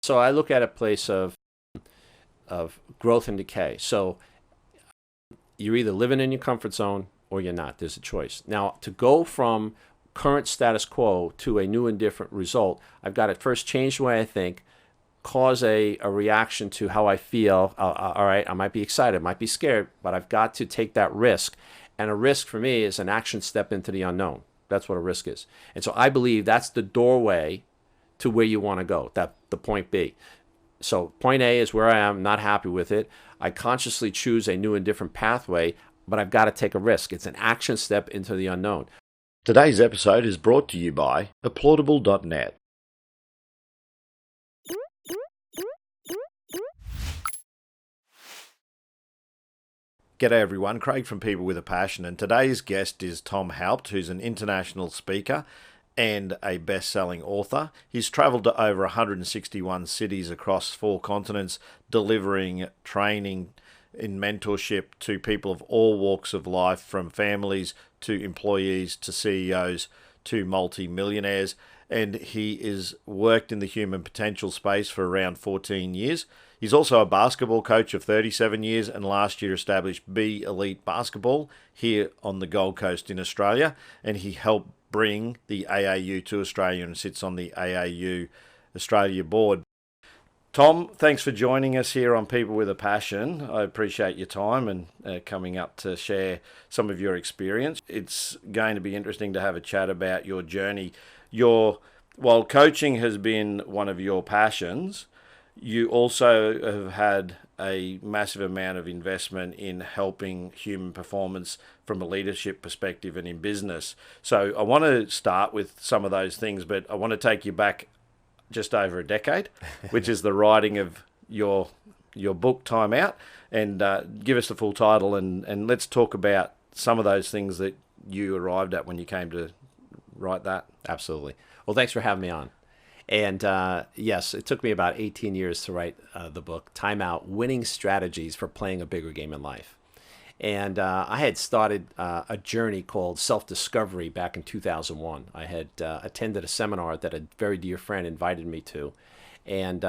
So I look at a place of growth and decay. So you're either living in your comfort zone or you're not. There's a choice. Now, to go from current status quo to a new and different result, I've got to first change the way I think, cause a reaction to how I feel. All right, I might be excited, might be scared, but I've got to take that risk. And a risk for me is an action step into the unknown. That's what a risk is. And so I believe that's the doorway to where you want to go, that the point B. So point A is where I am, not happy with it. I consciously choose a new and different pathway, but I've got to take a risk. It's an action step into the unknown. Today's episode is brought to you by applaudable.net. G'day everyone, Craig from People with a Passion, and today's guest is Tom Haupt, who's an international speaker and a best-selling author. He's travelled to over 161 cities across 4 continents, delivering training in mentorship to people of all walks of life, from families to employees to CEOs to multi-millionaires. And he has worked in the human potential space for around 14 years. He's also a basketball coach of 37 years and last year established B Elite Basketball here on the Gold Coast in Australia. And he helped bring the AAU to Australia and sits on the AAU Australia board. Tom, thanks for joining us here on People with a Passion. I appreciate your time and coming up to share some of your experience. It's going to be interesting to have a chat about your journey. While coaching has been one of your passions, you also have had a massive amount of investment in helping human performance from a leadership perspective and in business. So I want to start with some of those things, but I want to take you back just over a decade, which is the writing of your book, Time Out, and give us the full title and let's talk about some of those things that you arrived at when you came to write that. Absolutely. Well, thanks for having me on. And yes, it took me about 18 years to write the book, Time Out, Winning Strategies for Playing a Bigger Game in Life. And I had started a journey called self-discovery back in 2001. I had attended a seminar that a very dear friend invited me to. And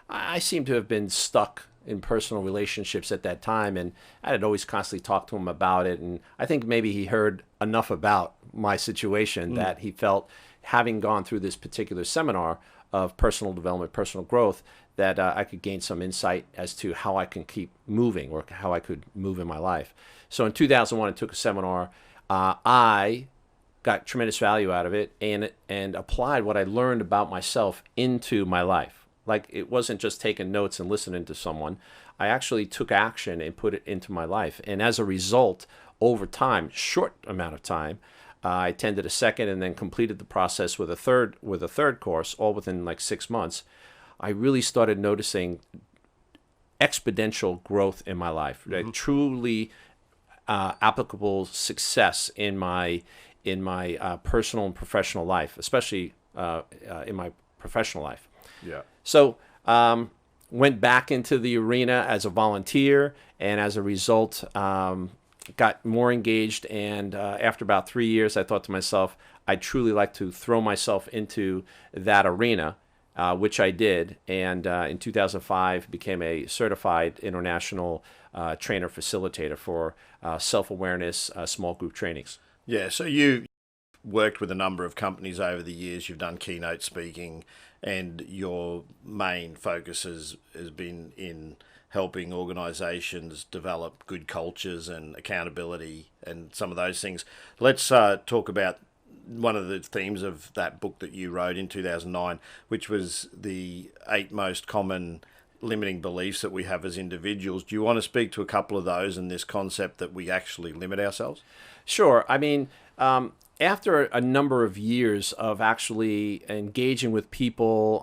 I seemed to have been stuck in personal relationships at that time. And I had always constantly talked to him about it. And I think maybe he heard enough about my situation that he felt, having gone through this particular seminar of personal development, personal growth, that I could gain some insight as to how I can keep moving or how I could move in my life. So in 2001, I took a seminar. I got tremendous value out of it and applied what I learned about myself into my life. Like, it wasn't just taking notes and listening to someone. I actually took action and put it into my life. And as a result, over time, short amount of time, I attended a second and then completed the process with a third course, all within like 6 months. I really started noticing exponential growth in my life, right? Truly applicable success in my personal and professional life, especially in my professional life. Yeah. So went back into the arena as a volunteer, and as a result, got more engaged. And after about 3 years, I thought to myself, I'd truly like to throw myself into that arena. Which I did, and in 2005 became a certified international trainer facilitator for self-awareness small group trainings. Yeah, so you worked with a number of companies over the years. You've done keynote speaking, and your main focus has been in helping organizations develop good cultures and accountability and some of those things. Let's talk about one of the themes of that book that you wrote in 2009, which was the 8 most common limiting beliefs that we have as individuals. Do you want to speak to a couple of those and this concept that we actually limit ourselves? Sure. I mean, after a number of years of actually engaging with people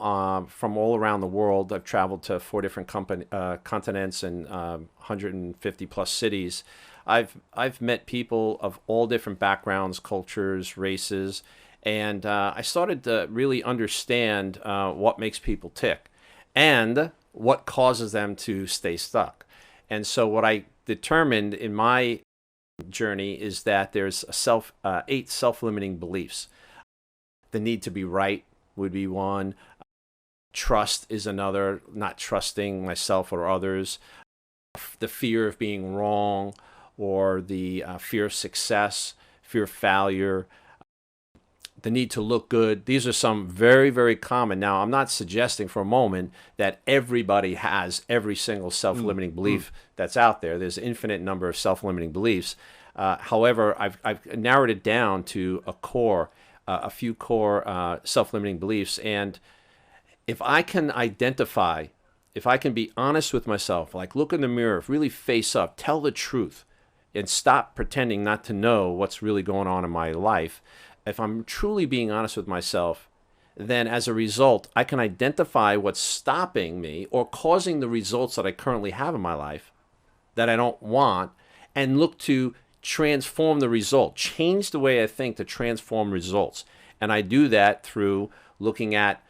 from all around the world, I've traveled to 4 different continents and 150 plus cities. I've met people of all different backgrounds, cultures, races, and I started to really understand what makes people tick and what causes them to stay stuck. And so what I determined in my journey is that there's 8 self-limiting beliefs. The need to be right would be one. Trust is another, not trusting myself or others. The fear of being wrong, or the fear of success, fear of failure, the need to look good. These are some very, very common. Now, I'm not suggesting for a moment that everybody has every single self-limiting belief that's out there. There's an infinite number of self-limiting beliefs. However, I've narrowed it down to a few core self-limiting beliefs. And if I can identify, if I can be honest with myself, like look in the mirror, really face up, tell the truth, and stop pretending not to know what's really going on in my life, if I'm truly being honest with myself, then as a result, I can identify what's stopping me or causing the results that I currently have in my life that I don't want, and look to transform the result, change the way I think to transform results. And I do that through looking at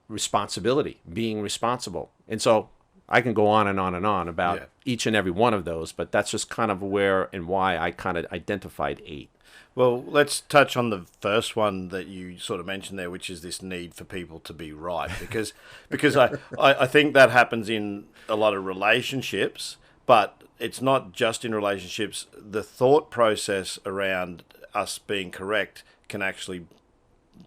responsibility, being responsible. And so I can go on and on and on about each and every one of those, but that's just kind of where and why I kind of identified 8. Well, let's touch on the first one that you sort of mentioned there, which is this need for people to be right. Because I think that happens in a lot of relationships, but it's not just in relationships. The thought process around us being correct can actually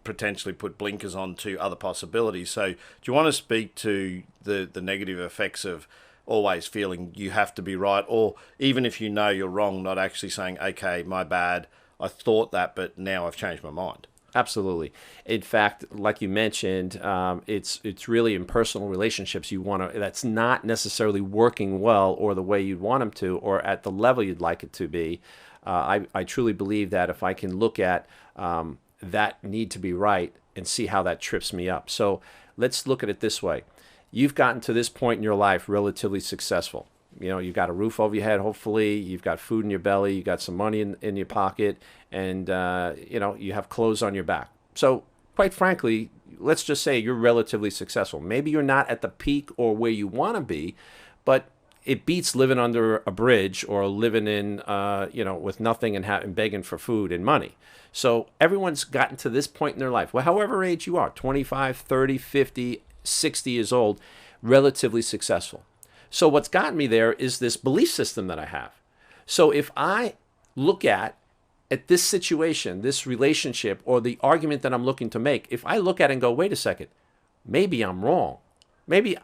potentially put blinkers on to other possibilities. So do you want to speak to the negative effects of always feeling you have to be right, or even if you know you're wrong, not actually saying, okay, my bad, I thought that, but now I've changed my mind? Absolutely. In fact, like you mentioned, it's really in personal relationships that's not necessarily working well or the way you'd want them to, or at the level you'd like it to be. I truly believe that if I can look at that need to be right and see how that trips me up. So let's look at it this way. You've gotten to this point in your life relatively successful. You know, you've got a roof over your head, hopefully. You've got food in your belly. You've got some money in your pocket. And, you have clothes on your back. So, quite frankly, let's just say you're relatively successful. Maybe you're not at the peak or where you want to be, but it beats living under a bridge or living in, with nothing and begging for food and money. So, everyone's gotten to this point in their life. Well, however age you are, 25, 30, 50, 60 years old, relatively successful. So what's gotten me there is this belief system that I have. So if I look at this situation, this relationship, or the argument that I'm looking to make, if I look at it and go, wait a second, maybe I'm wrong. Maybe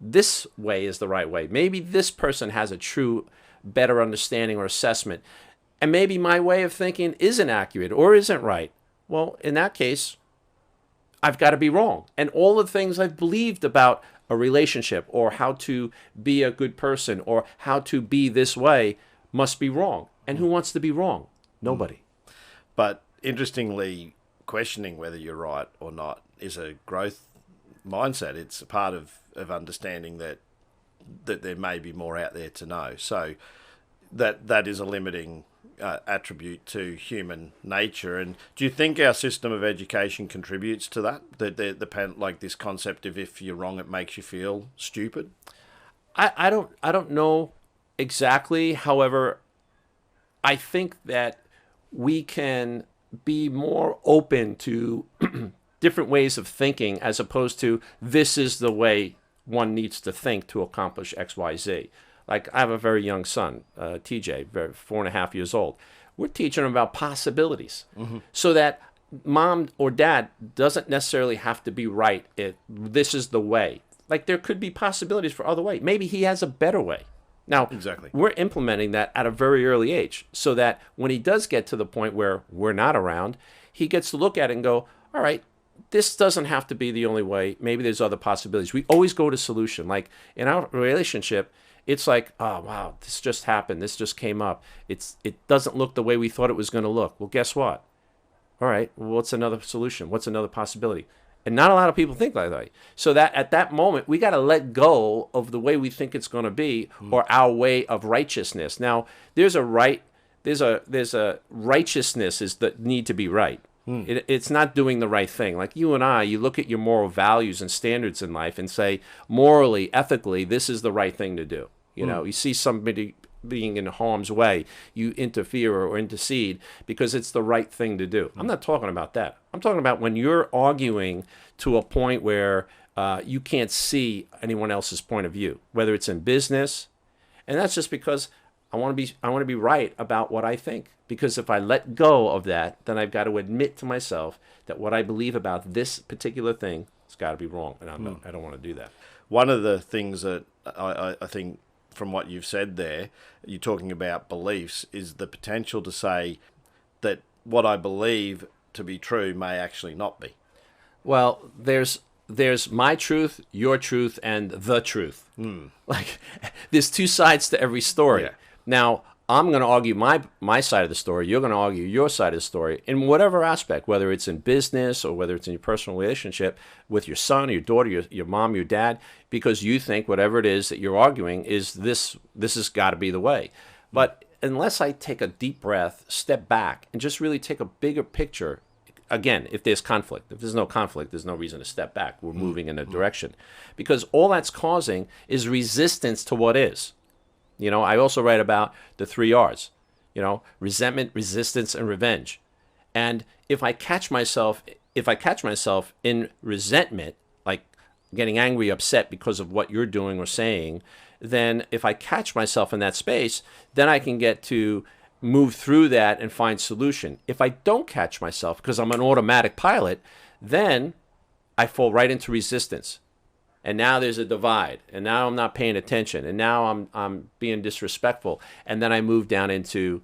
this way is the right way. Maybe this person has a true, better understanding or assessment. And maybe my way of thinking isn't accurate or isn't right. Well, in that case, I've got to be wrong. And all the things I've believed about a relationship or how to be a good person or how to be this way must be wrong. And who wants to be wrong? Nobody. But interestingly, questioning whether you're right or not is a growth mindset. It's a part of understanding that there may be more out there to know. So that is a limiting attribute to human nature. And do you think our system of education contributes to that? Like this concept of if you're wrong, it makes you feel stupid? I don't know exactly. However, I think that we can be more open to different ways of thinking as opposed to this is the way one needs to think to accomplish X, Y, Z. Like I have a very young son, TJ, 4.5 years old. We're teaching him about possibilities so that mom or dad doesn't necessarily have to be right. This is the way. Like there could be possibilities for other way. Maybe he has a better way. Now, exactly. We're implementing that at a very early age so that when he does get to the point where we're not around, he gets to look at it and go, all right, this doesn't have to be the only way. Maybe there's other possibilities. We always go to solution. Like in our relationship, it's like, oh, wow, this just happened. This just came up. It doesn't look the way we thought it was going to look. Well, guess what? All right, well, what's another solution? What's another possibility? And not a lot of people think like that. So that at that moment, we got to let go of the way we think it's going to be or our way of righteousness. Now, there's a righteousness is the need to be right. It's not doing the right thing. Like you and I, you look at your moral values and standards in life and say, morally, ethically, this is the right thing to do. You know, you see somebody being in harm's way, you interfere or intercede because it's the right thing to do. I'm not talking about that. I'm talking about when you're arguing to a point where you can't see anyone else's point of view, whether it's in business, and that's just because I want to be right about what I think. Because if I let go of that, then I've got to admit to myself that what I believe about this particular thing has got to be wrong, and I don't want to do that. One of the things that I think from what you've said there, you're talking about beliefs, is the potential to say that what I believe to be true may actually not be. Well, there's my truth, your truth, and the truth. Like, there's two sides to every story. Yeah. Now, I'm going to argue my side of the story. You're going to argue your side of the story in whatever aspect, whether it's in business or whether it's in your personal relationship with your son or your daughter, your mom, your dad, because you think whatever it is that you're arguing is this has got to be the way. But unless I take a deep breath, step back, and just really take a bigger picture, again, if there's conflict. If there's no conflict, there's no reason to step back. We're moving in a direction. Because all that's causing is resistance to what is. You know, I also write about the 3 R's, you know, resentment, resistance, and revenge. And if I catch myself in resentment, like getting angry, upset because of what you're doing or saying, then if I catch myself in that space, then I can get to move through that and find solution. If I don't catch myself because I'm an automatic pilot, then I fall right into resistance. And now there's a divide, and now I'm not paying attention, and now I'm being disrespectful, and then I move down into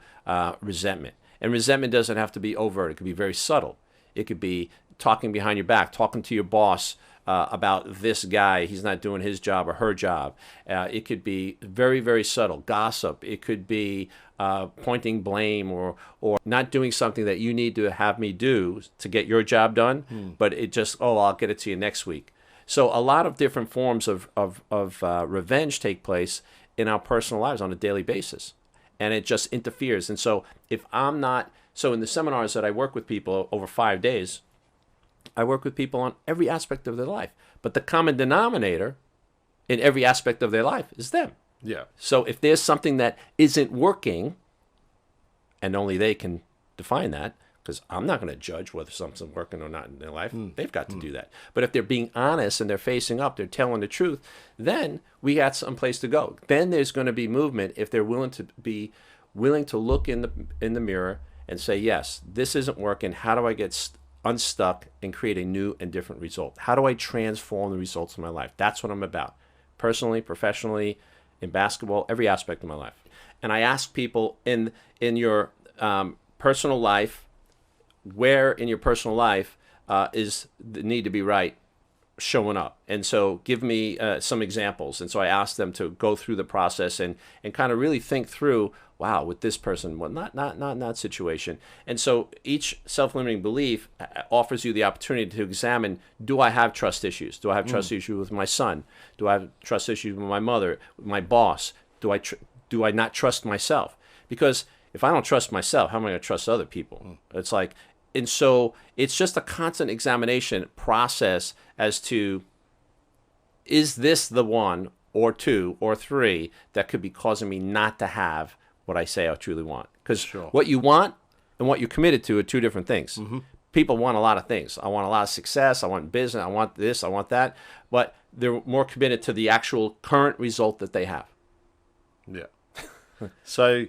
resentment. And resentment doesn't have to be overt. It could be very subtle. It could be talking behind your back, talking to your boss about this guy. He's not doing his job or her job. It could be very, very subtle. Gossip. It could be pointing blame or not doing something that you need to have me do to get your job done, but it just, I'll get it to you next week. So a lot of different forms of revenge take place in our personal lives on a daily basis. And it just interferes. And so in the seminars that I work with people over 5 days, I work with people on every aspect of their life. But the common denominator in every aspect of their life is them. Yeah. So if there's something that isn't working, and only they can define that, because I'm not going to judge whether something's working or not in their life. They've got to do that. But if they're being honest and they're facing up, they're telling the truth, then we got some place to go. Then there's going to be movement if they're willing to look in the mirror and say, yes, this isn't working. How do I get unstuck and create a new and different result? How do I transform the results of my life? That's what I'm about. Personally, professionally, in basketball, every aspect of my life. And I ask people in your personal life, where in your personal life is the need to be right showing up? And so give me some examples. And so I asked them to go through the process and kind of really think through, wow, with this person, well, not in that situation. And so each self-limiting belief offers you the opportunity to examine, do I have trust issues? Do I have trust issues with my son? Do I have trust issues with my mother, with my boss? Do I not trust myself? Because if I don't trust myself, how am I going to trust other people? It's like, and so it's just a constant examination process as to, is this the one or two or three that could be causing me not to have what I say I truly want? Because what you want and what you're committed to are two different things. People want a lot of things. I want a lot of success. I want business. I want this. I want that. But they're more committed to the actual current result that they have. Yeah. So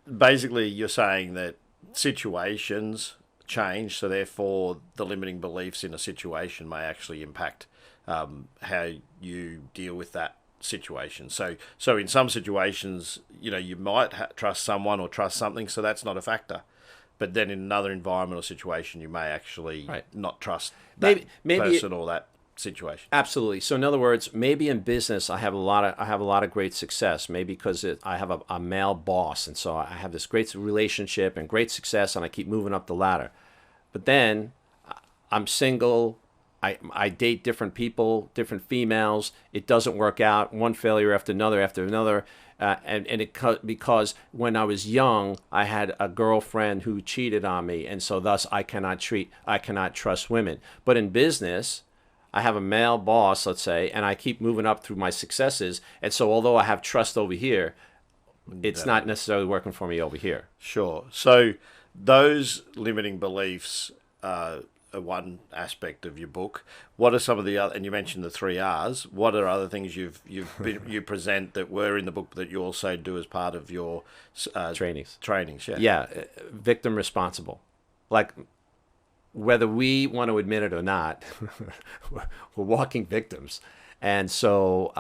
basically you're saying that situations change, so therefore the limiting beliefs in a situation may actually impact how you deal with that situation. So in some situations, you might trust someone or trust something, so that's not a factor. But then in another environment or situation, you may actually not trust that person or that situation. Absolutely. So in other words, maybe in business I have a lot of great success. Maybe because I have a male boss, and so I have this great relationship and great success, and I keep moving up the ladder. But then I'm single. I date different people, different females. It doesn't work out. One failure after another after another. Because when I was young, I had a girlfriend who cheated on me, and so thus I cannot trust women. But in business, I have a male boss, let's say, and I keep moving up through my successes. And so although I have trust over here, it's not necessarily working for me over here. Sure. So those limiting beliefs one aspect of your book. What are some of the other? And you mentioned the 3 Rs. What are other things you present that were in the book that you also do as part of your Trainings. Trainings, yeah. Yeah, victim responsible. Like, whether we want to admit it or not, we're walking victims. And so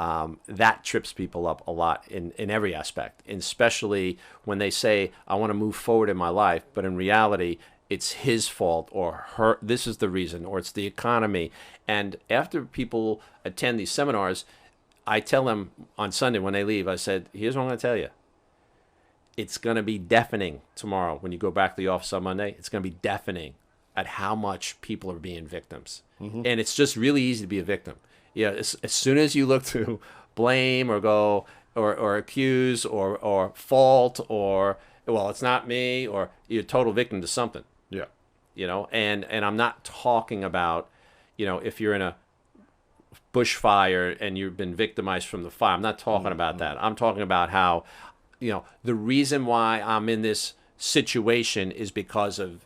that trips people up a lot in every aspect, and especially when they say, I want to move forward in my life, but in reality, it's his fault or her, this is the reason, or it's the economy. And after people attend these seminars, I tell them on Sunday when they leave, I said, here's what I'm going to tell you. It's going to be deafening tomorrow when you go back to the office on Monday. It's going to be deafening at how much people are being victims. And it's just really easy to be a victim. Yeah, as soon as you look to blame or go or accuse or fault or, well, it's not me, or you're a total victim to something. Yeah. And I'm not talking about, if you're in a bushfire and you've been victimized from the fire. I'm not talking about that. I'm talking about how, the reason why I'm in this situation is because of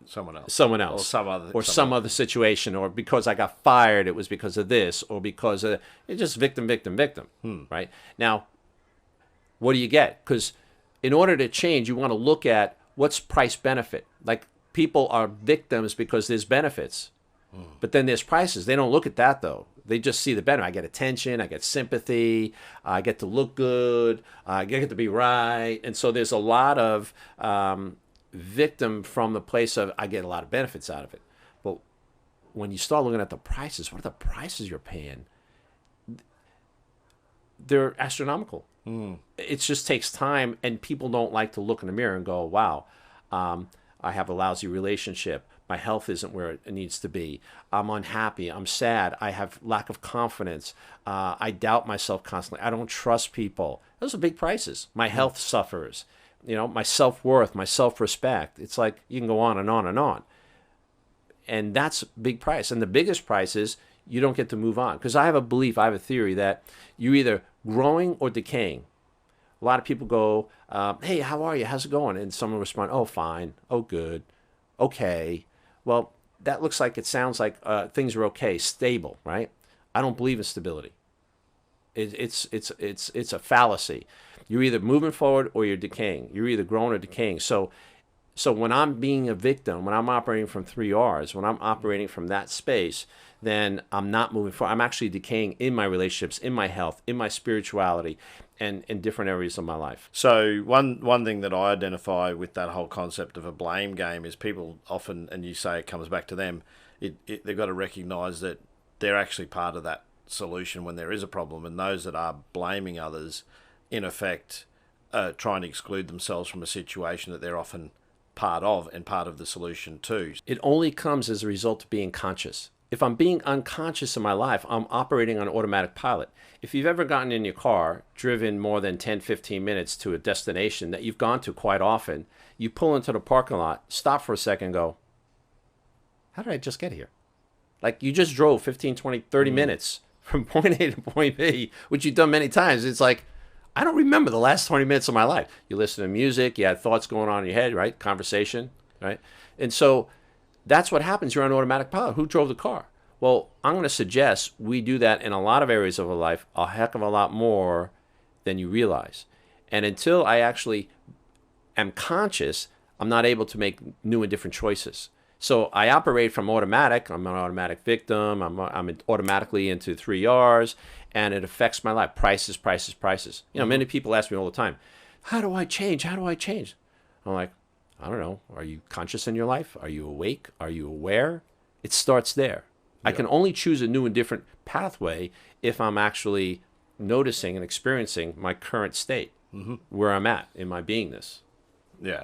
someone else, or some other situation, or because I got fired, it was because of this, or because of it's just victim, right? Now, what do you get? Because in order to change, you want to look at what's price benefit. Like, people are victims because there's benefits, but then there's prices. They don't look at that though. They just see the benefit. I get attention, I get sympathy, I get to look good, I get to be right, and so there's a lot of victim from the place of I get a lot of benefits out of it. But when you start looking at the prices, what are the prices you're paying? They're astronomical. It just takes time, and people don't like to look in the mirror and go, wow, I have a lousy relationship. My health isn't where it needs to be. I'm unhappy. I'm sad. I have lack of confidence. I doubt myself constantly. I don't trust people. Those are big prices. My health suffers. My self-worth, my self-respect. It's like you can go on and on and on. And that's a big price. And the biggest price is you don't get to move on. Because I have a theory that you're either growing or decaying. A lot of people go, hey, how are you? How's it going? And someone will respond, oh, fine. Oh, good. Okay. Well, that looks like, it sounds like things are okay, stable, right? I don't believe in stability. It's a fallacy. You're either moving forward or you're decaying. You're either growing or decaying. So when I'm being a victim, when I'm operating from 3Rs, when I'm operating from that space, then I'm not moving forward. I'm actually decaying in my relationships, in my health, in my spirituality, and in different areas of my life. So one thing that I identify with that whole concept of a blame game is people often, and you say it comes back to them, they've got to recognize that they're actually part of that solution when there is a problem, and those that are blaming others, in effect, trying to exclude themselves from a situation that they're often part of and part of the solution too. It only comes as a result of being conscious. If I'm being unconscious in my life, I'm operating on automatic pilot. If you've ever gotten in your car, driven more than 10, 15 minutes to a destination that you've gone to quite often, you pull into the parking lot, stop for a second and go, how did I just get here? Like, you just drove 15, 20, 30 minutes from point A to point B, which you've done many times. It's like, I don't remember the last 20 minutes of my life. You listen to music, you had thoughts going on in your head, right? Conversation, right? And so that's what happens. You're on automatic pilot. Who drove the car? Well, I'm going to suggest we do that in a lot of areas of our life, a heck of a lot more than you realize. And until I actually am conscious, I'm not able to make new and different choices. So I operate from automatic. I'm an automatic victim. I'm automatically into 3Rs, and it affects my life. Prices. Many people ask me all the time, how do I change? How do I change? I'm like, I don't know. Are you conscious in your life? Are you awake? Are you aware? It starts there. Yeah. I can only choose a new and different pathway if I'm actually noticing and experiencing my current state, where I'm at in my beingness. Yeah.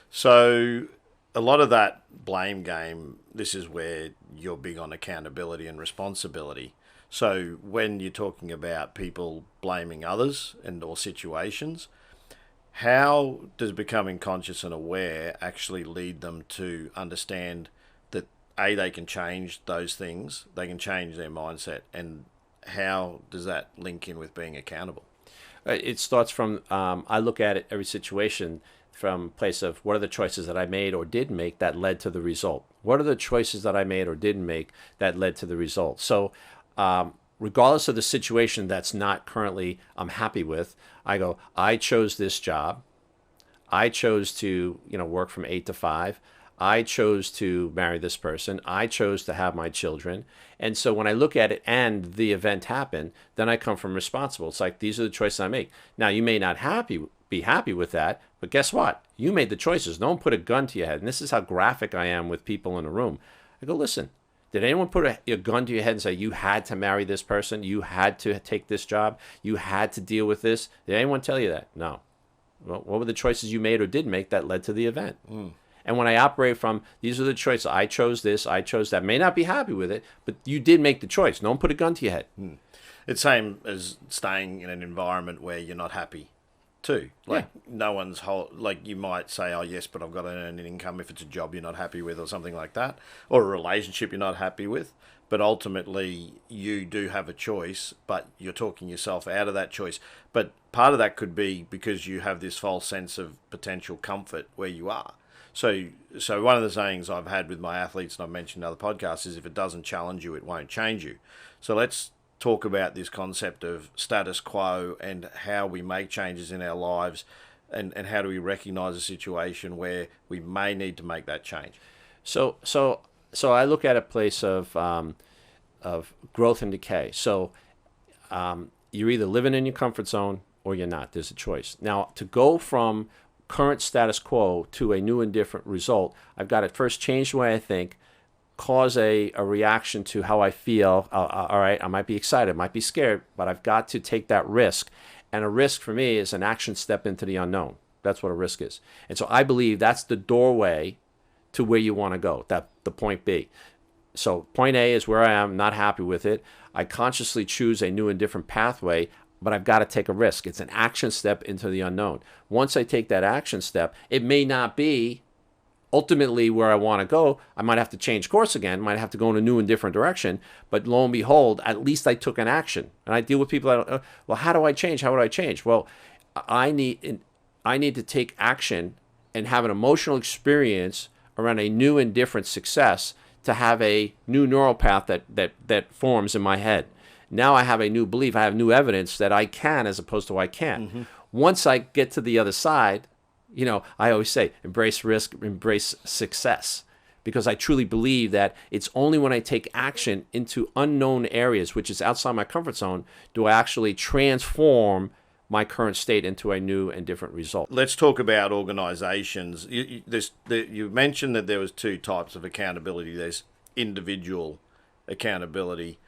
So a lot of that blame game, this is where you're big on accountability and responsibility. So when you're talking about people blaming others or situations, how does becoming conscious and aware actually lead them to understand that, A, they can change those things, they can change their mindset, and how does that link in with being accountable? It starts from, I look at it, every situation, from place of what are the choices that I made or didn't make that led to the result? What are the choices that I made or didn't make that led to the result? So regardless of the situation that's not currently I'm happy with, I go, I chose this job. I chose to, work from 8 to 5. I chose to marry this person. I chose to have my children. And so when I look at it and the event happened, then I come from responsible. It's like, these are the choices I make. Now, you may not be happy with that, but guess what? You made the choices. No one put a gun to your head. And this is how graphic I am with people in the room. I go, listen, did anyone put a gun to your head and say, you had to marry this person? You had to take this job? You had to deal with this? Did anyone tell you that? No. Well, what were the choices you made or didn't make that led to the event? And when I operate from, these are the choices, I chose this, I chose that, may not be happy with it, but you did make the choice. No one put a gun to your head. It's same as staying in an environment where you're not happy too. Like no one's like you might say, oh yes, but I've got to earn an income if it's a job you're not happy with or something like that, or a relationship you're not happy with. But ultimately you do have a choice, but you're talking yourself out of that choice. But part of that could be because you have this false sense of potential comfort where you are. So one of the sayings I've had with my athletes, and I've mentioned in other podcasts, is if it doesn't challenge you, it won't change you. So let's talk about this concept of status quo and how we make changes in our lives, and how do we recognize a situation where we may need to make that change. So I look at a place of growth and decay. So you're either living in your comfort zone or you're not. There's a choice. Now, to go from current status quo to a new and different result, I've got to first change the way I think, cause a reaction to how I feel. All right, I might be excited, I might be scared, but I've got to take that risk. And a risk for me is an action step into the unknown. That's what a risk is. And so I believe that's the doorway to where you want to go, that the point B. So point A is where I am, not happy with it. I consciously choose a new and different pathway, but I've got to take a risk. It's an action step into the unknown. Once I take that action step, it may not be ultimately where I want to go. I might have to change course again, might have to go in a new and different direction, but lo and behold, at least I took an action. And I deal with people that, well, how do I change? How would I change? Well, I need to take action and have an emotional experience around a new and different success to have a new neural path that forms in my head. Now I have a new belief. I have new evidence that I can as opposed to I can't. Mm-hmm. Once I get to the other side, I always say, embrace risk, embrace success. Because I truly believe that it's only when I take action into unknown areas, which is outside my comfort zone, do I actually transform my current state into a new and different result. Let's talk about organizations. You mentioned that there was two types of accountability. There's individual accountability.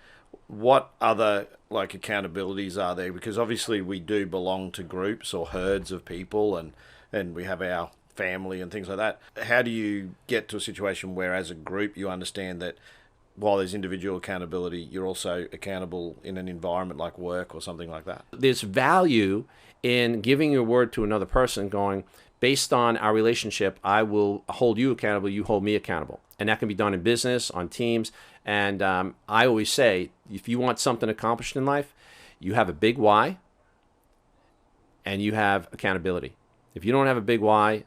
What other accountabilities are there? Because obviously we do belong to groups or herds of people, and we have our family and things like that. How do you get to a situation where as a group you understand that while there's individual accountability, you're also accountable in an environment like work or something like that? There's value in giving your word to another person, going, based on our relationship, I will hold you accountable, you hold me accountable. And that can be done in business, on teams. And I always say, if you want something accomplished in life, you have a big why and you have accountability. If you don't have a big why,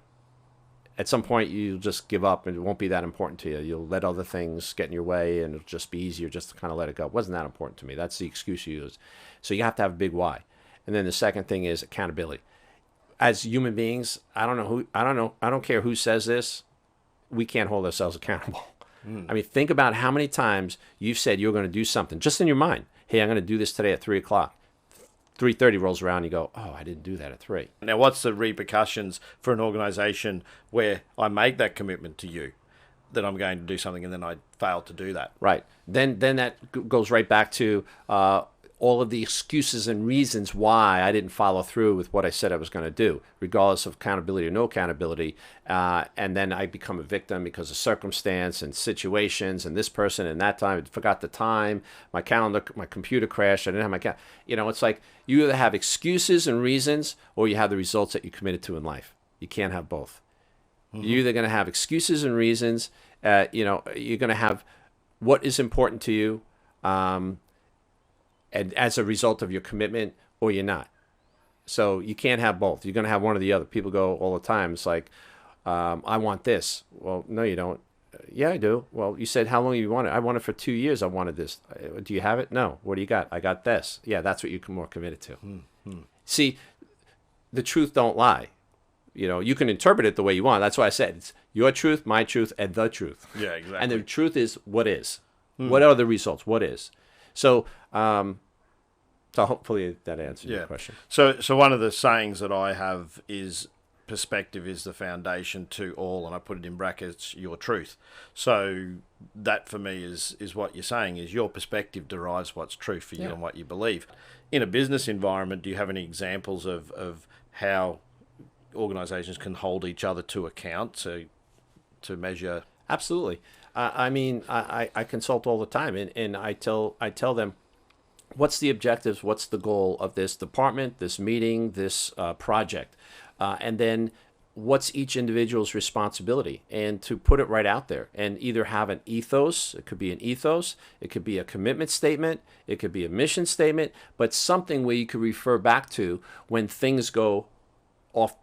at some point you'll just give up and it won't be that important to you. You'll let other things get in your way and it'll just be easier just to kind of let it go. It wasn't that important to me. That's the excuse you use. So you have to have a big why. And then the second thing is accountability. As human beings, I don't care who says this, we can't hold ourselves accountable. I mean, think about how many times you've said you're going to do something just in your mind. Hey, I'm going to do this today at 3 o'clock. 3:30 rolls around, you go, oh, I didn't do that at 3. Now, what's the repercussions for an organization where I make that commitment to you that I'm going to do something and then I fail to do that? Right. Then that goes right back to all of the excuses and reasons why I didn't follow through with what I said I was going to do, regardless of accountability or no accountability. And then I become a victim because of circumstance and situations and this person and that time. I forgot the time, my calendar, my computer crashed. I didn't have my calendar. It's like you either have excuses and reasons or you have the results that you committed to in life. You can't have both. Mm-hmm. You're either going to have excuses and reasons. You're going to have what is important to you. And as a result of your commitment, or you're not. So you can't have both. You're going to have one or the other. People go all the time. It's like, I want this. Well, no, you don't. Yeah, I do. Well, you said how long you want it? I want it for 2 years. I wanted this. Do you have it? No. What do you got? I got this. Yeah, that's what you're more committed to. See, the truth don't lie. You can interpret it the way you want. That's why I said it's your truth, my truth, and the truth. Yeah, exactly. And the truth is what is. What are the results? What is? So, so hopefully that answers your question. So one of the sayings that I have is perspective is the foundation to all, and I put it in brackets, your truth. So that for me is what you're saying is your perspective derives what's true for you and what you believe. In a business environment, do you have any examples of how organizations can hold each other to account to measure? Absolutely. I mean, I consult all the time, and I tell them, what's the objectives, what's the goal of this department, this meeting, this project, and then what's each individual's responsibility, and to put it right out there and either have an ethos. It could be an ethos, it could be a commitment statement, it could be a mission statement, but something where you could refer back to when things go off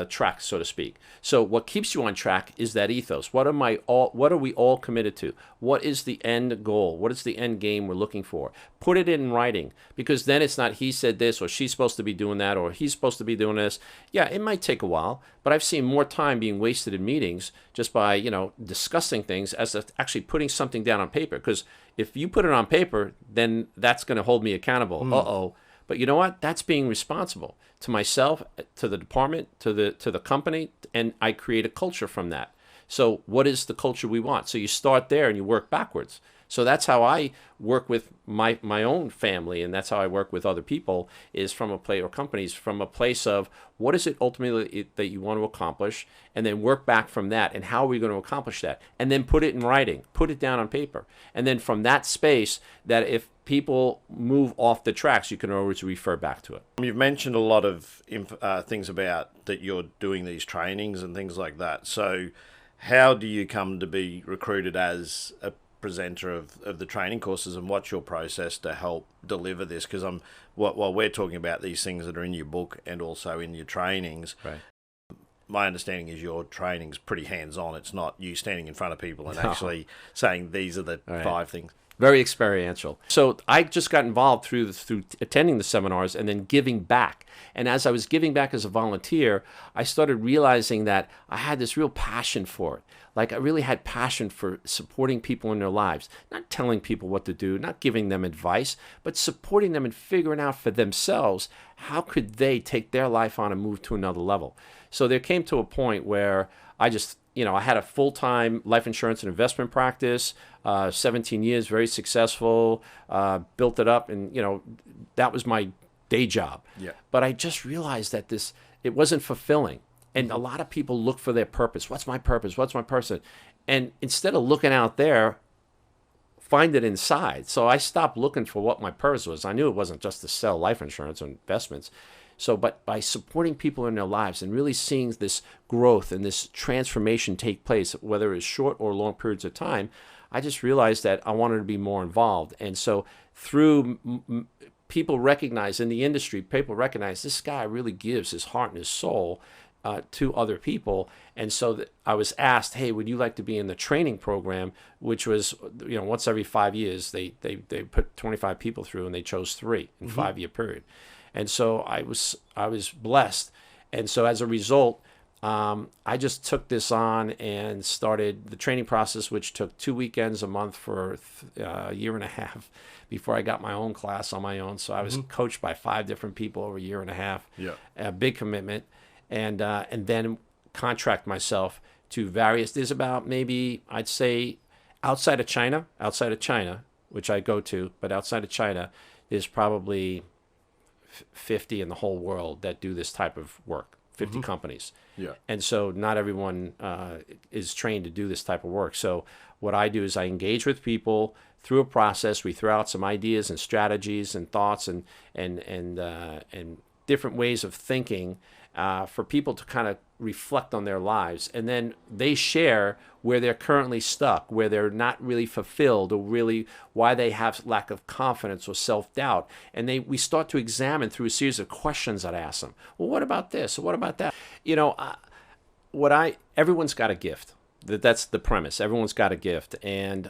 track, so to speak. So what keeps you on track is that ethos. What are we all committed to? What is the end goal? What is the end game we're looking for? Put it in writing, because then it's not he said this, or she's supposed to be doing that, or he's supposed to be doing this. Yeah, it might take a while, but I've seen more time being wasted in meetings just by, discussing things as actually putting something down on paper. Because if you put it on paper, then that's going to hold me accountable. But you know what? That's being responsible to myself, to the department, to the company, and I create a culture from that. So what is the culture we want? So you start there and you work backwards. So that's how I work with my own family, and that's how I work with other people, is from a place, or companies, from a place of what is it ultimately that you want to accomplish, and then work back from that, and how are we going to accomplish that? And then put it in writing, put it down on paper. And then from that space, that if people move off the tracks, you can always refer back to it. You've mentioned a lot of things about that you're doing these trainings and things like that. So how do you come to be recruited as a presenter of the training courses, and what's your process to help deliver this? Because while we're talking about these things that are in your book and also in your trainings, right, my understanding is your training's pretty hands-on. It's not you standing in front of people and actually saying these are the 5 things. Very experiential. So I just got involved through attending the seminars and then giving back. And as I was giving back as a volunteer, I started realizing that I had this real passion for it. Like I really had passion for supporting people in their lives, not telling people what to do, not giving them advice, but supporting them and figuring out for themselves how could they take their life on and move to another level. So there came to a point where I just, I had a full-time life insurance and investment practice, 17 years, very successful, built it up, and, that was my day job. Yeah. But I just realized that it wasn't fulfilling. And a lot of people look for their purpose. What's my purpose? What's my person? And instead of looking out there, find it inside. So I stopped looking for what my purpose was. I knew it wasn't just to sell life insurance or investments. So, but by supporting people in their lives and really seeing this growth and this transformation take place, whether it's short or long periods of time, I just realized that I wanted to be more involved. And so through people recognize in the industry, people recognize this guy really gives his heart and his soul to other people. And so that I was asked, hey, would you like to be in the training program, which was, once every 5 years, they put 25 people through and they chose 3 in 5-year period. And so I was blessed. And so as a result, I just took this on and started the training process, which took 2 weekends a month for a year and a half before I got my own class on my own. So I was coached by 5 different people over a year and a half. Yeah. A big commitment. And then contract myself to various, there's about maybe, I'd say, outside of China, which I go to, but outside of China, there's probably 50 in the whole world that do this type of work, 50 companies. Yeah. And so not everyone is trained to do this type of work. So what I do is I engage with people through a process. We throw out some ideas and strategies and thoughts and different ways of thinking for people to kind of reflect on their lives, and then they share where they're currently stuck, where they're not really fulfilled, or really why they have lack of confidence or self-doubt. And we start to examine through a series of questions that I ask them. Well, what about this? Or what about that? Everyone's got a gift. That's the premise. Everyone's got a gift. And,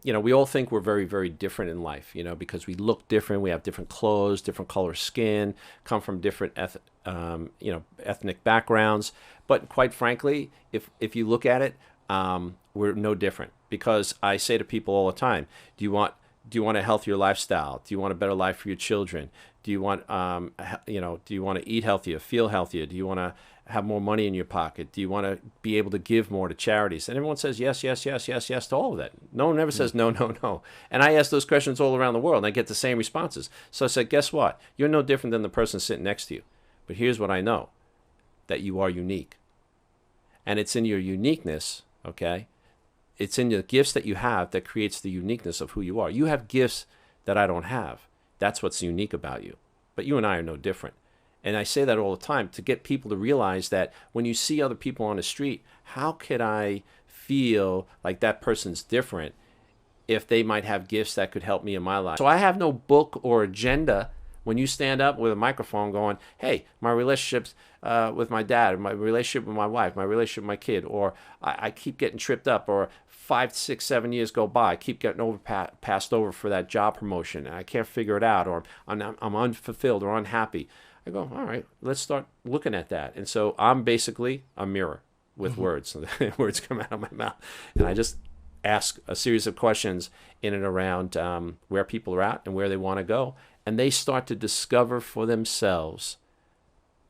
we all think we're very, very different in life, because we look different. We have different clothes, different color skin, come from different ethnic backgrounds. But quite frankly, if you look at it, we're no different, because I say to people all the time, do you want a healthier lifestyle? Do you want a better life for your children? Do you want, do you want to eat healthier, feel healthier? Do you want to have more money in your pocket? Do you want to be able to give more to charities? And everyone says yes, yes, yes, yes, yes to all of that. No one ever says no, no, no. And I ask those questions all around the world, and I get the same responses. So I said, guess what? You're no different than the person sitting next to you. But here's what I know, that you are unique. And it's in your uniqueness, okay? It's in the gifts that you have that creates the uniqueness of who you are. You have gifts that I don't have. That's what's unique about you. But you and I are no different. And I say that all the time to get people to realize that when you see other people on the street, how could I feel like that person's different if they might have gifts that could help me in my life? So I have no book or agenda when you stand up with a microphone going, hey, my relationships with my dad, my relationship with my wife, my relationship with my kid, or I keep getting tripped up, or 5, 6, 7 years go by, I keep getting passed over for that job promotion, and I can't figure it out, or I'm unfulfilled or unhappy. I go, all right, let's start looking at that. And so I'm basically a mirror with words. Words come out of my mouth. And I just ask a series of questions in and around where people are at and where they want to go. And they start to discover for themselves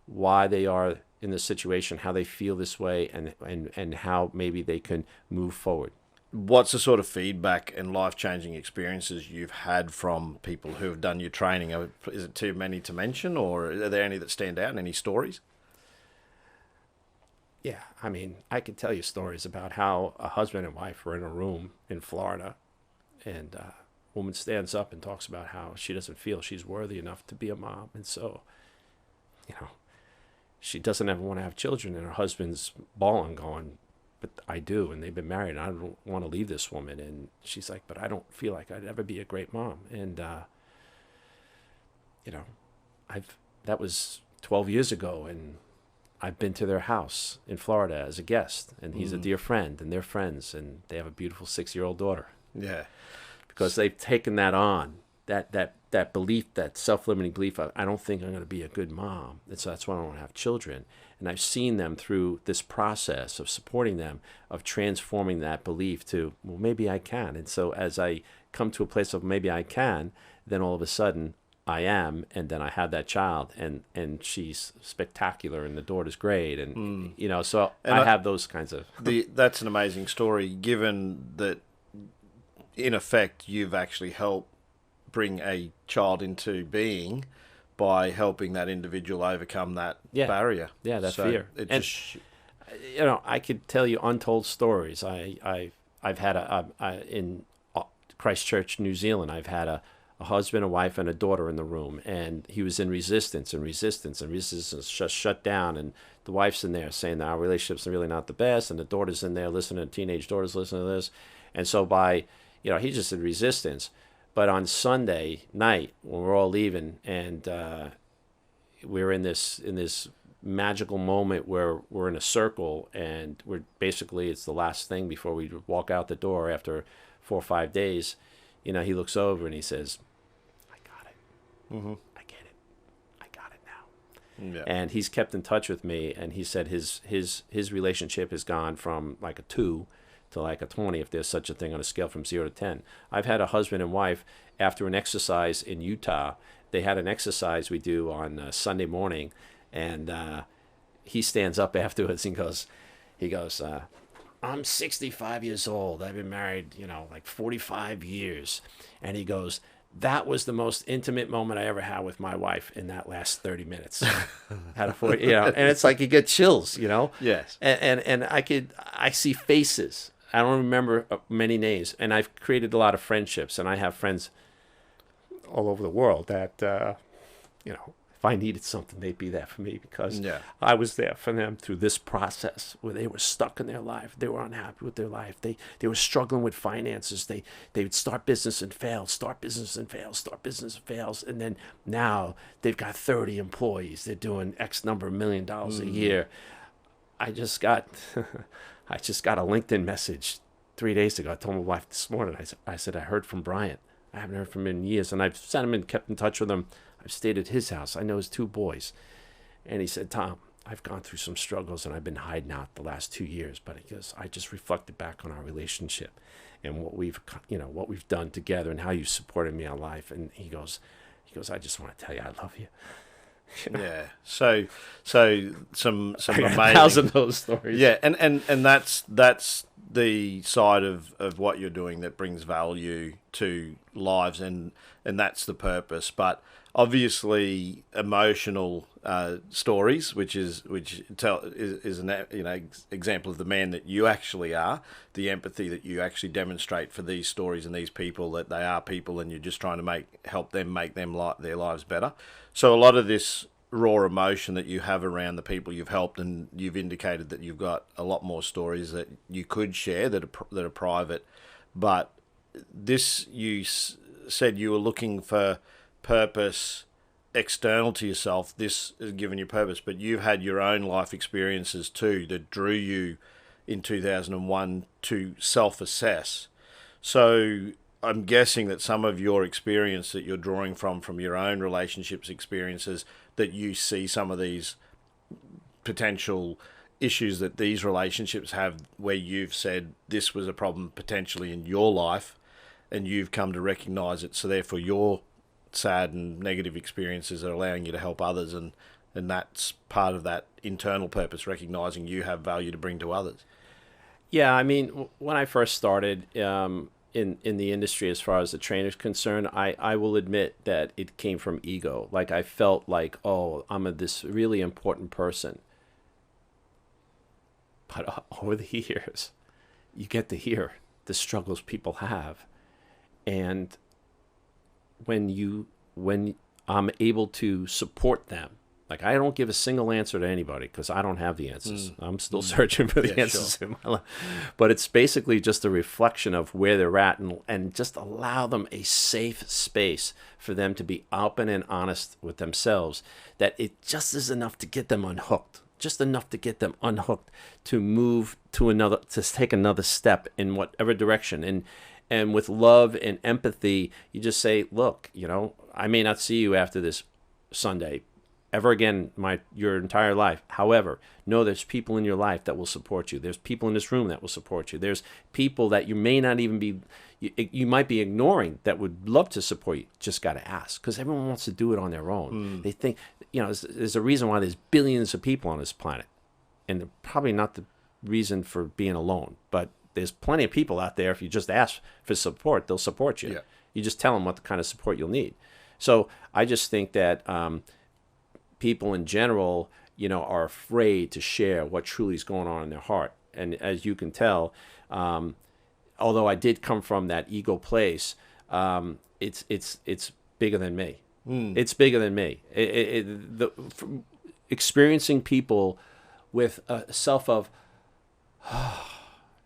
why they are in this situation, how they feel this way, and how maybe they can move forward. What's the sort of feedback and life-changing experiences you've had from people who have done your training? Is it too many to mention, or are there any that stand out, any stories? Yeah, I mean, I could tell you stories about how a husband and wife were in a room in Florida, and a woman stands up and talks about how she doesn't feel she's worthy enough to be a mom. And so, she doesn't ever want to have children, and her husband's bawling, going, but I do, and they've been married, and I don't want to leave this woman. And she's like, but I don't feel like I'd ever be a great mom. And, that was 12 years ago, and I've been to their house in Florida as a guest, and he's a dear friend, and they're friends, and they have a beautiful 6-year-old daughter. Yeah. Because they've taken that on, that belief, that self-limiting belief, I don't think I'm going to be a good mom, and so that's why I don't want to have children. And I've seen them through this process of supporting them, of transforming that belief to, well, maybe I can. And so as I come to a place of maybe I can, then all of a sudden I am, and then I have that child, and she's spectacular, and the daughter's great, and so I have those kinds of. That's an amazing story, given that, in effect, you've actually helped bring a child into being by helping that individual overcome that barrier. Yeah, that fear. I could tell you untold stories. I've had in Christchurch, New Zealand, I've had a husband, a wife, and a daughter in the room, and he was in resistance just shut down, and the wife's in there saying that our relationship's really not the best, and the daughter's in there listening, teenage daughter's listening to this, and so he's just in resistance. But on Sunday night, when we're all leaving, and we're in this magical moment where we're in a circle, and we're basically, it's the last thing before we walk out the door after 4 or 5 days, he looks over and he says, I got it. Mm-hmm. I get it. I got it now. Yeah. And he's kept in touch with me, and he said his relationship has gone from like a 2 to like a 20, if there's such a thing, on a scale from 0 to 10. I've had a husband and wife, after an exercise in Utah, they had an exercise we do on Sunday morning, and he stands up afterwards and he goes, I'm 65 years old. I've been married, like 45 years. And he goes, that was the most intimate moment I ever had with my wife in that last 30 minutes. And it's like you get chills, Yes. And I see faces. I don't remember many names, and I've created a lot of friendships, and I have friends all over the world that, if I needed something, they'd be there for me, because Yeah. I was there for them through this process where they were stuck in their life. They were unhappy with their life. They were struggling with finances. They would start business and fail, start business and fail, start business and fails. And then now they've got 30 employees. They're doing X number of $1 million a year. I just got I just got a LinkedIn message 3 days ago. I told my wife this morning, I said, I heard from Bryant. I haven't heard from him in years. And I've sent him and kept in touch with him. I've stayed at his house. I know his 2 boys. And he said, Tom, I've gone through some struggles and I've been hiding out the last 2 years. But he goes, I just reflected back on our relationship and what we've done together and how you supported me on life. And he goes, I just want to tell you I love you. Yeah. So some I got amazing 1,000 of those stories. Yeah, and that's the side of what you're doing that brings value to lives, and that's the purpose. But obviously, emotional stories, which is an example of the man that you actually are, the empathy that you actually demonstrate for these stories and these people, that they are people, and you're just trying to help them make their lives better. So a lot of this raw emotion that you have around the people you've helped, and you've indicated that you've got a lot more stories that you could share that are private, but this, you said you were looking for purpose external to yourself. This has given you purpose, but you've had your own life experiences too that drew you in 2001 to self-assess. So I'm guessing that some of your experience that you're drawing from your own relationships experiences, that you see some of these potential issues that these relationships have, where you've said this was a problem potentially in your life and you've come to recognize it. So therefore your sad and negative experiences are allowing you to help others, and that's part of that internal purpose, recognizing you have value to bring to others. Yeah, I mean, when I first started in the industry, as far as the trainer's concerned, I will admit that it came from ego. Like, I felt like, oh, this really important person. But over the years, you get to hear the struggles people have. And when I'm able to support them, like, I don't give a single answer to anybody because I don't have the answers. I'm still searching for the answers in my life. But it's basically just a reflection of where they're at, and just allow them a safe space for them to be open and honest with themselves, that it just is enough to get them unhooked. Just enough to get them unhooked to move to take another step in whatever direction. And with love and empathy, you just say, look, I may not see you after this Sunday ever again your entire life. However, know there's people in your life that will support you. There's people in this room that will support you. There's people that you may not even be, you might be ignoring, that would love to support you. Just got to ask, because everyone wants to do it on their own. They think, there's a reason why there's billions of people on this planet, and they're probably not the reason for being alone, but there's plenty of people out there. If you just ask for support, they'll support you. Yeah. You just tell them what the kind of support you'll need. So I just think that people in general, are afraid to share what truly is going on in their heart. And as you can tell, although I did come from that ego place, it's bigger than me. It's bigger than me. Experiencing people with a self of,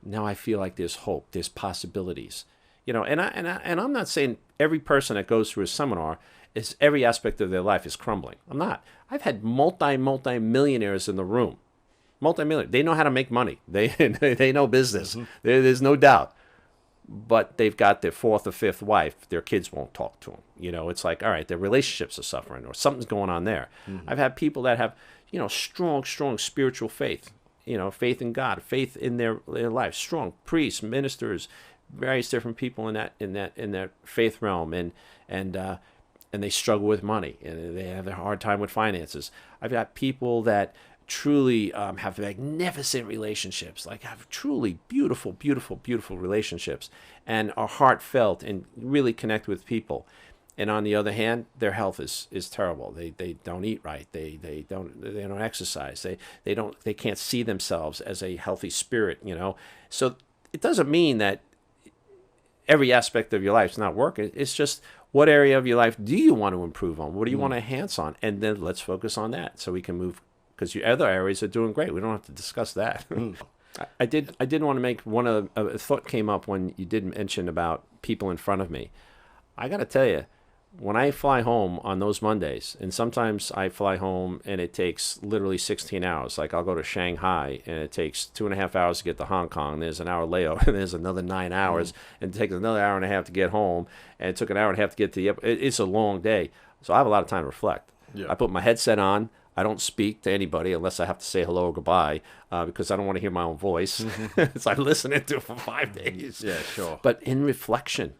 now I feel like there's hope, there's possibilities, and I'm not saying every person that goes through a seminar is every aspect of their life is crumbling. I'm not. I've had multi-millionaires in the room, multi-millionaires. They know how to make money. They know business. There's no doubt. But they've got their 4th or 5th wife. Their kids won't talk to them. It's like, all right, their relationships are suffering, or something's going on there. I've had people that have, strong spiritual faith. Faith in God, faith in their life, strong priests, ministers, various different people in that faith realm, and they struggle with money, and they have a hard time with finances. I've got people that truly have magnificent relationships, like have truly beautiful relationships, and are heartfelt and really connect with people. And on the other hand, their health is terrible. They don't eat right. They don't exercise. They can't see themselves as a healthy spirit. So it doesn't mean that every aspect of your life is not working. It's just What area of your life do you want to improve on? What do you want to enhance on? And then let's focus on that so we can move, because your other areas are doing great. We don't have to discuss that. I did want to make a thought came up when you did mention about people in front of me. I got to tell you, when I fly home on those Mondays, and sometimes I fly home and it takes literally 16 hours. Like I'll go to Shanghai and it takes 2.5 hours to get to Hong Kong. There's an hour layover and there's another 9 hours, and it takes another hour and a half to get home, and it took an hour and a half to get to the airport. It's a long day. So I have a lot of time to reflect. Yeah. I put my headset on. I don't speak to anybody unless I have to say hello or goodbye, because I don't want to hear my own voice. So I listen to it for 5 days. Yeah, sure. But in reflection,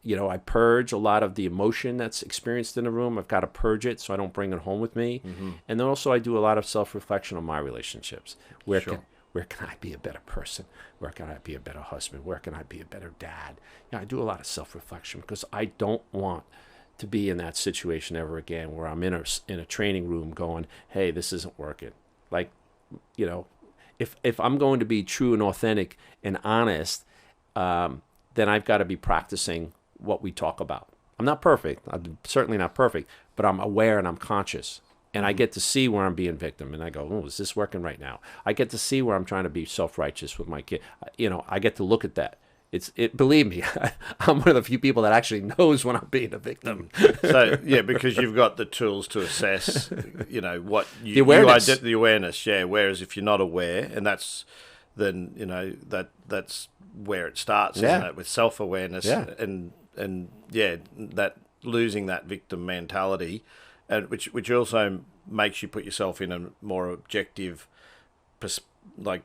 I purge a lot of the emotion that's experienced in the room. I've got to purge it so I don't bring it home with me. And then also I do a lot of self-reflection on my relationships. Where can I be a better person? Where can I be a better husband? Where can I be a better dad? I do a lot of self-reflection because I don't want to be in that situation ever again where I'm in a training room going, hey, this isn't working. Like, if I'm going to be true and authentic and honest, then I've got to be practicing what we talk about. I'm not perfect. I'm certainly not perfect, but I'm aware and I'm conscious. And I get to see where I'm being victim. And I go, oh, is this working right now? I get to see where I'm trying to be self-righteous with my kid. I get to look at that. Believe me, I'm one of the few people that actually knows when I'm being a victim. So, yeah, because you've got the tools to assess, what the awareness. The awareness, yeah. Whereas if you're not aware, and that's that's where it starts, isn't it? With self-awareness, and that losing that victim mentality, and which also makes you put yourself in a more objective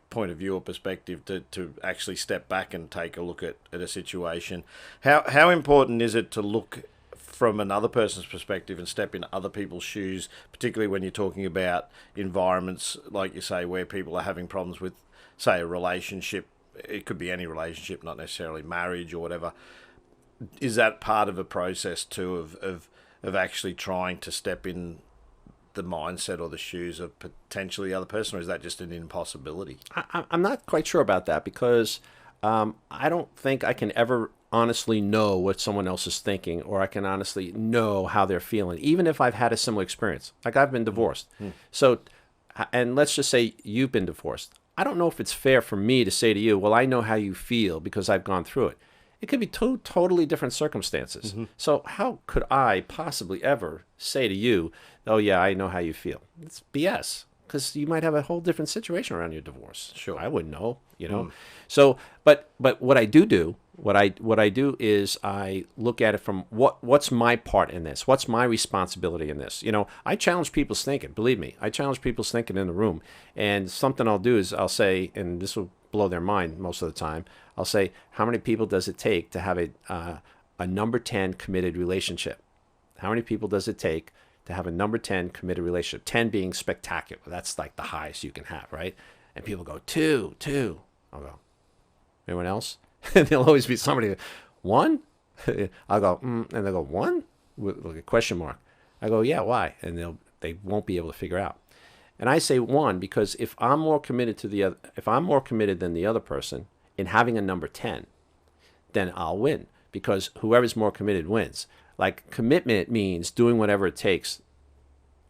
point of view or perspective to actually step back and take a look at a situation. How important is it to look from another person's perspective and step in other people's shoes, particularly when you're talking about environments, like you say, where people are having problems with, say, a relationship? It could be any relationship, not necessarily marriage or whatever. Is that part of a process too of actually trying to step in the mindset or the shoes of potentially the other person, or is that just an impossibility? I'm not quite sure about that, because I don't think I can ever honestly know what someone else is thinking, or I can honestly know how they're feeling, even if I've had a similar experience. Like I've been divorced. So, and let's just say you've been divorced. I don't know if it's fair for me to say to you, well, I know how you feel because I've gone through it. It could be two totally different circumstances. So how could I possibly ever say to you, oh, yeah, I know how you feel? It's BS, because you might have a whole different situation around your divorce. Sure. I wouldn't know, So, but what I do is I look at it from what's my part in this? What's my responsibility in this? I challenge people's thinking. Believe me, I challenge people's thinking in the room. And something I'll do is I'll say, and this will blow their mind most of the time, I'll say, how many people does it take to have a number 10 committed relationship? How many people does it take to have a number 10 committed relationship? 10 being spectacular. That's like the highest you can have, right? And people go, two. I'll go, anyone else? And there'll always be somebody, one? I'll go, and they'll go, one? With a question mark. I go, yeah, why? And they won't be able to figure out. And I say one because if I'm more committed than the other person in having a number 10, then I'll win, because whoever's more committed wins. Like, commitment means doing whatever it takes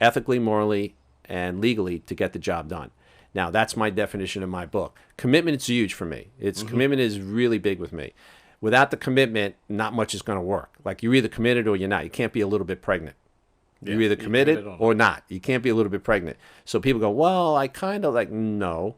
ethically, morally, and legally to get the job done. Now, that's my definition in my book. Commitment is huge for me. Commitment is really big with me. Without the commitment, not much is going to work. Like, you're either committed or you're not. You can't be a little bit pregnant. You're either committed or not. You can't be a little bit pregnant. So people go, well, I kind of like, no.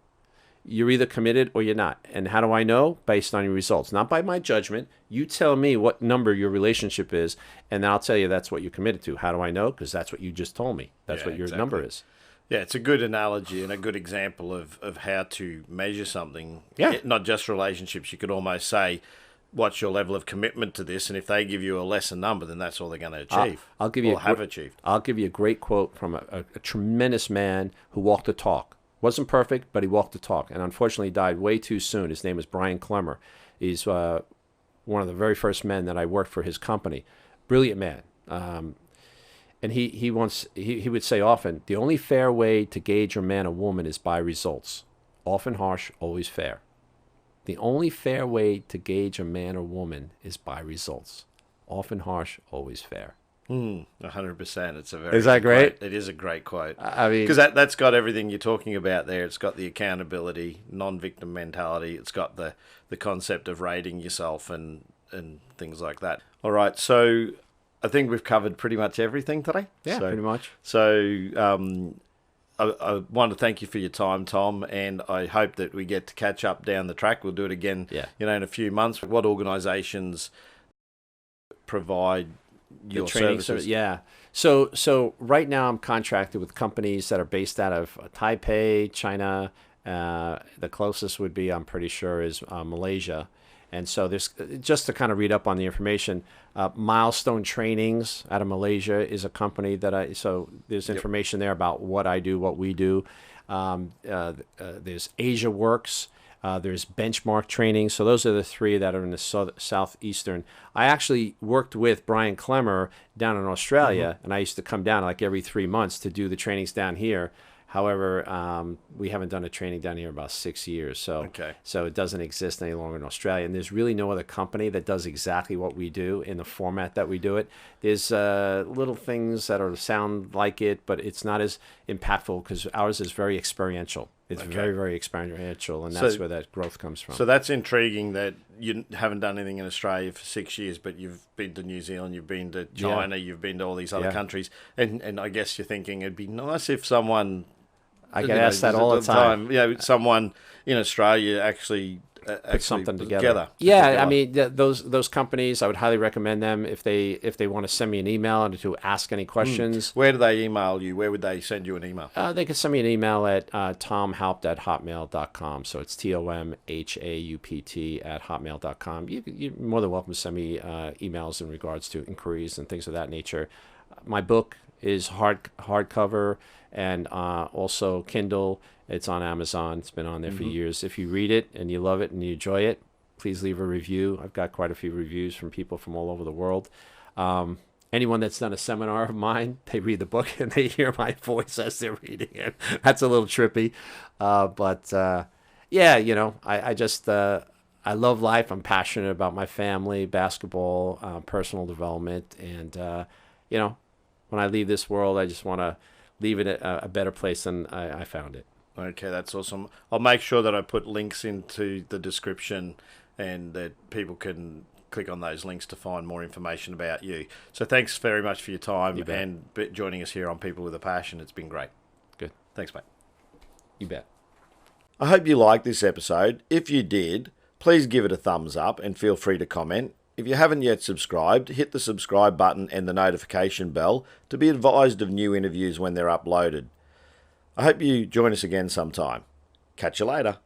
You're either committed or you're not. And how do I know? Based on your results. Not by my judgment. You tell me what number your relationship is, and I'll tell you that's what you're committed to. How do I know? Because that's what you just told me. That's what your number is. Yeah, it's a good analogy and a good example of how to measure something. Yeah. Not just relationships. You could almost say, what's your level of commitment to this? And if they give you a lesser number, then that's all they're going to achieve. I'll give you achieved. I'll give you a great quote from a tremendous man who walked the talk. Wasn't perfect, but he walked the talk, and unfortunately died way too soon. His name is Brian Clemmer. He's one of the very first men that I worked for his company. Brilliant man. And he would say often, the only fair way to gauge a man or woman is by results. Often harsh, always fair. The only fair way to gauge a man or woman is by results. often harsh, always fair. 100%. It's a very Is that great? Quote. It is a great quote. I mean, because that's got everything you're talking about there. It's got the accountability, non-victim mentality. It's got the concept of rating yourself and things like that. All right, so I think we've covered pretty much everything today. Yeah, so, pretty much. So I want to thank you for your time, Tom, and I hope that we get to catch up down the track. We'll do it again, in a few months. What organisations provide your services? Yeah. So right now I'm contracted with companies that are based out of Taipei, China. The closest would be, I'm pretty sure, is Malaysia. And so there's, just to kind of read up on the information, Milestone Trainings out of Malaysia is a company that so there's information there about what I do, what we do. There's Asia Works. There's Benchmark Training. So those are the three that are in the southeastern. I actually worked with Brian Clemmer down in Australia, and I used to come down like every 3 months to do the trainings down here. However, we haven't done a training down here in about 6 years, so it doesn't exist any longer in Australia. And there's really no other company that does exactly what we do in the format that we do it. There's little things that sound like it, but it's not as impactful because ours is very experiential. It's very, very experiential, and that's where that growth comes from. So that's intriguing that you haven't done anything in Australia for 6 years, but you've been to New Zealand, you've been to China, you've been to all these other countries, and I guess you're thinking it'd be nice if someone... I get asked that all the time. Someone in Australia actually put something together. I mean, those companies, I would highly recommend them if they want to send me an email and to ask any questions. Where do they email you? Where would they send you an email? They can send me an email at tomhaupt@hotmail.com. So it's TOMHAUPT@hotmail.com. You're more than welcome to send me emails in regards to inquiries and things of that nature. My book is hardcover and also Kindle. It's on Amazon. It's been on there for years. If you read it and you love it and you enjoy it, please leave a review. I've got quite a few reviews from people from all over the world. Anyone that's done a seminar of mine, they read the book and they hear my voice as they're reading it. That's a little trippy. I just... I love life. I'm passionate about my family, basketball, personal development, and when I leave this world, I just want to leave it a better place than I found it. Okay, that's awesome. I'll make sure that I put links into the description and that people can click on those links to find more information about you. So thanks very much for your time and joining us here on People with a Passion. It's been great. Good. Thanks, mate. You bet. I hope you liked this episode. If you did, please give it a thumbs up and feel free to comment. If you haven't yet subscribed, hit the subscribe button and the notification bell to be advised of new interviews when they're uploaded. I hope you join us again sometime. Catch you later.